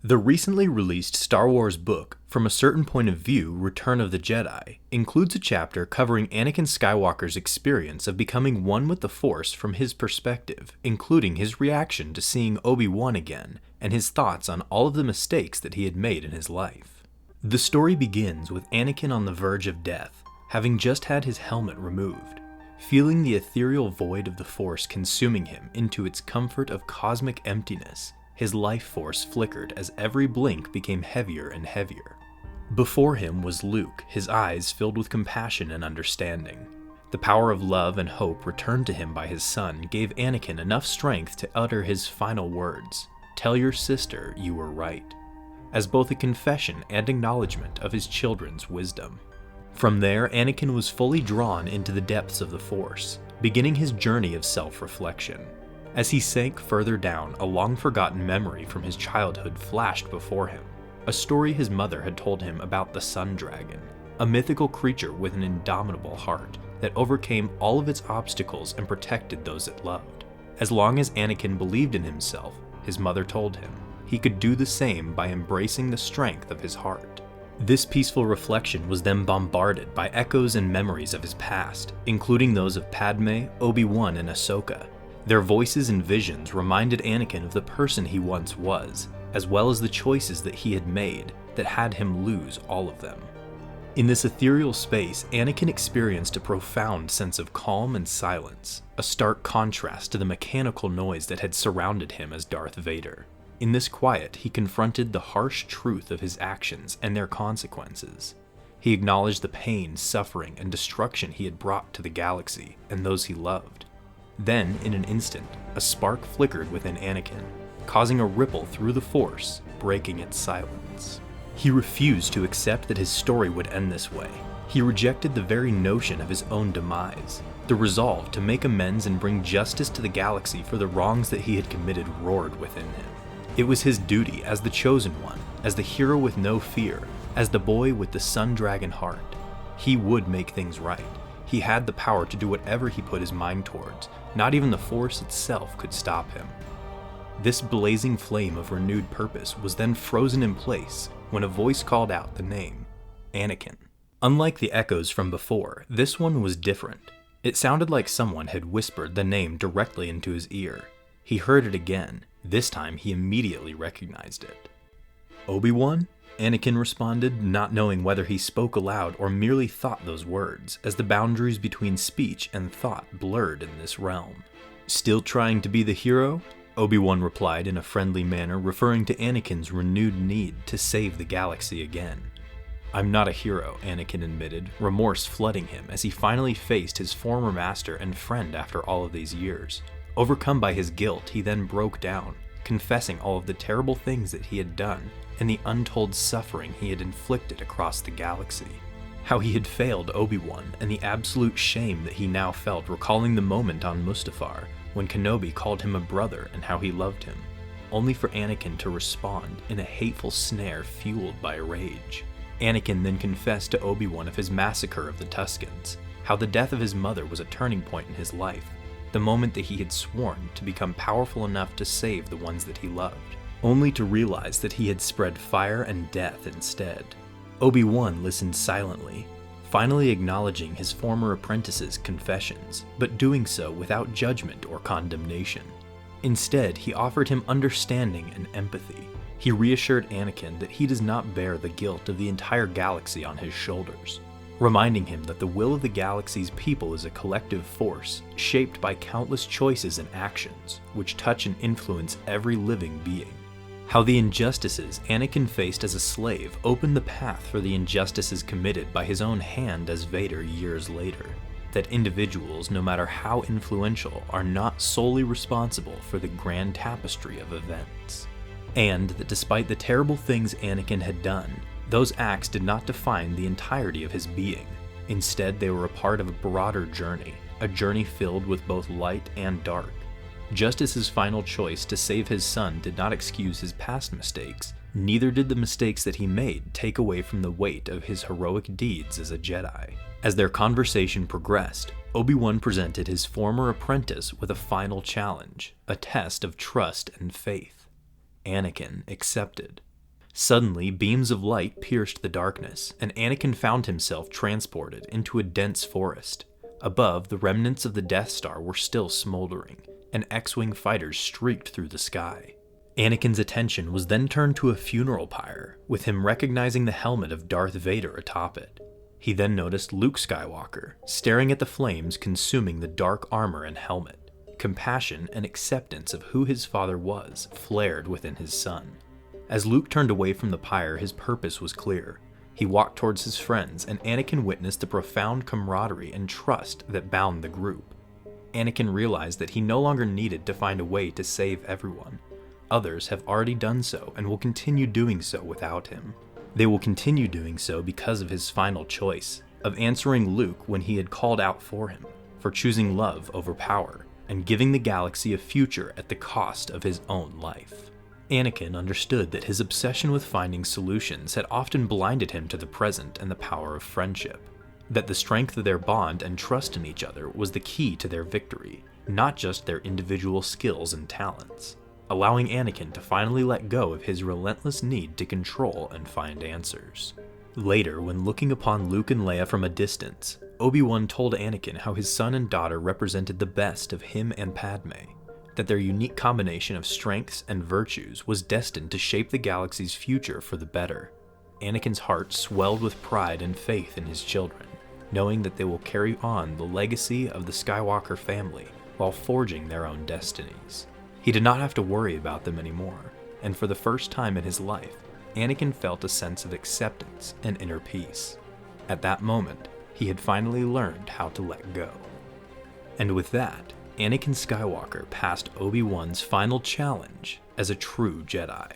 The recently released Star Wars book, From a Certain Point of View, Return of the Jedi, includes a chapter covering Anakin Skywalker's experience of becoming one with the Force from his perspective, including his reaction to seeing Obi-Wan again, and his thoughts on all of the mistakes that he had made in his life. The story begins with Anakin on the verge of death, having just had his helmet removed, feeling the ethereal void of the Force consuming him into its comfort of cosmic emptiness. His life force flickered as every blink became heavier and heavier. Before him was Luke, his eyes filled with compassion and understanding. The power of love and hope returned to him by his son gave Anakin enough strength to utter his final words, "Tell your sister you were right," as both a confession and acknowledgement of his children's wisdom. From there, Anakin was fully drawn into the depths of the Force, beginning his journey of self-reflection. As he sank further down, a long-forgotten memory from his childhood flashed before him, a story his mother had told him about the Sun Dragon, a mythical creature with an indomitable heart that overcame all of its obstacles and protected those it loved. As long as Anakin believed in himself, his mother told him, he could do the same by embracing the strength of his heart. This peaceful reflection was then bombarded by echoes and memories of his past, including those of Padme, Obi-Wan, and Ahsoka. Their voices and visions reminded Anakin of the person he once was, as well as the choices that he had made that had him lose all of them. In this ethereal space, Anakin experienced a profound sense of calm and silence, a stark contrast to the mechanical noise that had surrounded him as Darth Vader. In this quiet, he confronted the harsh truth of his actions and their consequences. He acknowledged the pain, suffering, and destruction he had brought to the galaxy and those he loved. Then, in an instant, a spark flickered within Anakin, causing a ripple through the Force, breaking its silence. He refused to accept that his story would end this way. He rejected the very notion of his own demise. The resolve to make amends and bring justice to the galaxy for the wrongs that he had committed roared within him. It was his duty as the chosen one, as the hero with no fear, as the boy with the sun dragon heart. He would make things right. He had the power to do whatever he put his mind towards. Not even the Force itself could stop him. This blazing flame of renewed purpose was then frozen in place when a voice called out the name, Anakin. Unlike the echoes from before, this one was different. It sounded like someone had whispered the name directly into his ear. He heard it again. This time he immediately recognized it. Obi-Wan? Anakin responded, not knowing whether he spoke aloud or merely thought those words, as the boundaries between speech and thought blurred in this realm. Still trying to be the hero? Obi-Wan replied in a friendly manner, referring to Anakin's renewed need to save the galaxy again. "I'm not a hero," Anakin admitted, remorse flooding him as he finally faced his former master and friend after all of these years. Overcome by his guilt, he then broke down, confessing all of the terrible things that he had done and the untold suffering he had inflicted across the galaxy. How he had failed Obi-Wan and the absolute shame that he now felt recalling the moment on Mustafar when Kenobi called him a brother and how he loved him, only for Anakin to respond in a hateful snare fueled by rage. Anakin then confessed to Obi-Wan of his massacre of the Tuskens, how the death of his mother was a turning point in his life, the moment that he had sworn to become powerful enough to save the ones that he loved, only to realize that he had spread fire and death instead. Obi-Wan listened silently, finally acknowledging his former apprentice's confessions, but doing so without judgment or condemnation. Instead, he offered him understanding and empathy. He reassured Anakin that he does not bear the guilt of the entire galaxy on his shoulders, reminding him that the will of the galaxy's people is a collective force shaped by countless choices and actions, which touch and influence every living being. How the injustices Anakin faced as a slave opened the path for the injustices committed by his own hand as Vader years later. That individuals, no matter how influential, are not solely responsible for the grand tapestry of events. And that despite the terrible things Anakin had done, those acts did not define the entirety of his being. Instead, they were a part of a broader journey, a journey filled with both light and dark. Just as his final choice to save his son did not excuse his past mistakes, neither did the mistakes that he made take away from the weight of his heroic deeds as a Jedi. As their conversation progressed, Obi-Wan presented his former apprentice with a final challenge, a test of trust and faith. Anakin accepted. Suddenly, beams of light pierced the darkness, and Anakin found himself transported into a dense forest. Above, the remnants of the Death Star were still smoldering, and X-Wing fighters streaked through the sky. Anakin's attention was then turned to a funeral pyre, with him recognizing the helmet of Darth Vader atop it. He then noticed Luke Skywalker, staring at the flames consuming the dark armor and helmet. Compassion and acceptance of who his father was flared within his son. As Luke turned away from the pyre, his purpose was clear. He walked towards his friends, and Anakin witnessed the profound camaraderie and trust that bound the group. Anakin realized that he no longer needed to find a way to save everyone. Others have already done so and will continue doing so without him. They will continue doing so because of his final choice, of answering Luke when he had called out for him, for choosing love over power, and giving the galaxy a future at the cost of his own life. Anakin understood that his obsession with finding solutions had often blinded him to the present and the power of friendship, that the strength of their bond and trust in each other was the key to their victory, not just their individual skills and talents, allowing Anakin to finally let go of his relentless need to control and find answers. Later, when looking upon Luke and Leia from a distance, Obi-Wan told Anakin how his son and daughter represented the best of him and Padme, that their unique combination of strengths and virtues was destined to shape the galaxy's future for the better. Anakin's heart swelled with pride and faith in his children, knowing that they will carry on the legacy of the Skywalker family while forging their own destinies. He did not have to worry about them anymore, and for the first time in his life, Anakin felt a sense of acceptance and inner peace. At that moment, he had finally learned how to let go. And with that, Anakin Skywalker passed Obi-Wan's final challenge as a true Jedi.